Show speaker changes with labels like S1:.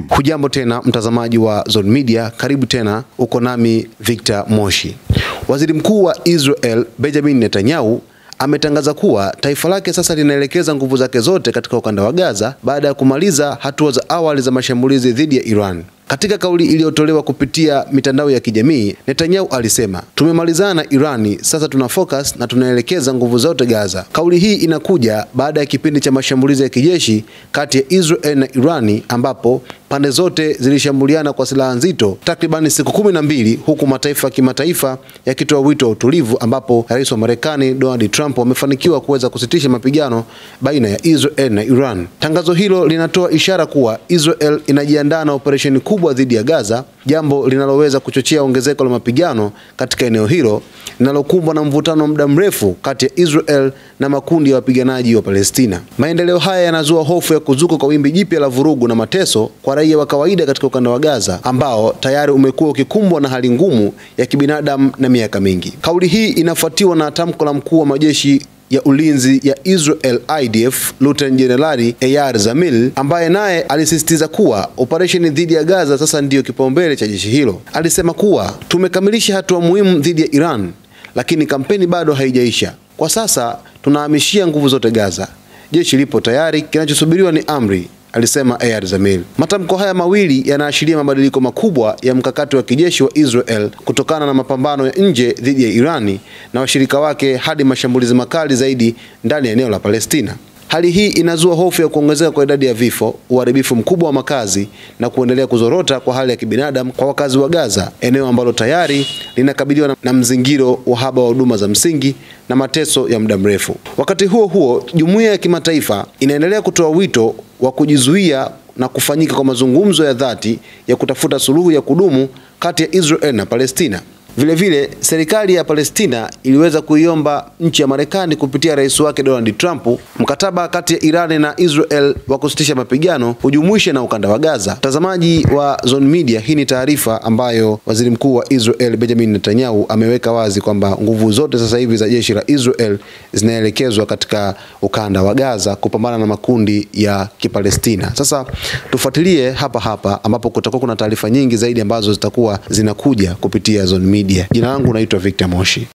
S1: Hujambo tena mtazamaji wa Zone Media, karibu tena, uko nami Victor Moshi. Waziri Mkuu wa Israel Benjamin Netanyahu ametangaza kuwa taifa lake sasa linaelekeza nguvu zake zote katika ukanda wa Gaza baada ya kumaliza hatua za awali za mashambulizi dhidi ya Iran. Katika kauli iliyotolewa kupitia mitandao ya kijamii, Netanyahu alisema, "Tumemalizana na Irani, sasa tuna focus na tunaelekeza nguvu zote Gaza." Kauli hii inakuja baada ya kipindi cha mashambulizi ya kijeshi kati ya Israel na Irani ambapo pande zote zilishambuliana kwa silaha nzito takriban siku 12, huku mataifa ya kimataifa yakitoa wito wa utulivu, ambapo Rais wa Marekani Donald Trump amefanikiwa kuweza kusitisha mapigano baina ya Israel na Iran. Tangazo hilo linatoa ishara kuwa Israel inajiandaa na operesheni kubwa dhidi ya Gaza, jambo linaloweza kuchochea ongezeko la mapigano katika eneo hilo linalokumbwa na mvutano muda mrefu kati ya Israel na makundi ya wapiganaji wa Palestina. Maendeleo haya yanazua hofu ya kuzuka kwa wimbi jipya la vurugu na mateso kwa raia wa kawaida katika ukanda wa Gaza ambao tayari umekuwa ukikumbwa na hali ngumu ya kibinadamu na miaka mingi. Kauli hii inafuatiwa na tamko la mkuu wa majeshi ya ulinzi ya Israel IDF Lieutenant General Eyal Zamir, ambaye naye alisisitiza kuwa operesheni dhidi ya Gaza sasa ndiyo kipaumbele cha jeshi hilo. Alisema kuwa, "Tumekamilisha hatua muhimu dhidi ya Iran, lakini kampeni bado haijaisha. Kwa sasa tunahamishia nguvu zote Gaza. Jeshi lipo tayari, kinachosubiriwa ni amri," alisema Eyal Zamir. Matamko haya mawili yanaashiria mabadiliko makubwa ya mkakati wa kijeshi wa Israel kutokana na mapambano ya nje dhidi ya Irani na washirika wake hadi mashambulizi makali zaidi ndani ya eneo la Palestina. Hali hii inazua hofu ya kuongezeka kwa idadi ya vifo, uharibifu mkubwa wa makazi na kuendelea kuzorota kwa hali ya kibinadamu kwa wakazi wa Gaza, eneo ambalo tayari linakabiliwa na mzingiro, uhaba wa huduma za msingi na mateso ya muda mrefu. Wakati huo huo, jumuiya ya kimataifa inaendelea kutoa wito wa kujizuia na kufanyika kwa mazungumzo ya dhati ya kutafuta suluhu ya kudumu kati ya Israel na Palestina. Vile serikali ya Palestina iliweza kuiomba nchi ya Marekani kupitia rais wake Donald Trump mkataba kati ya Iran na Israel wa kusitisha mapigano hujumuishe na ukanda wa Gaza. Mtazamaji wa Zone Media, hii ni taarifa ambayo Waziri Mkuu wa Israel Benjamin Netanyahu ameweka wazi kwamba nguvu zote sasa hivi za jeshi la Israel zinaelekezwa katika ukanda wa Gaza kupambana na makundi ya Kipalestina. Sasa tufuatilie hapa ambapo kutakuwa kuna taarifa nyingi zaidi ambazo zitakuwa zinakuja kupitia Zone Media. Jina langu naitwa Victor Moshi.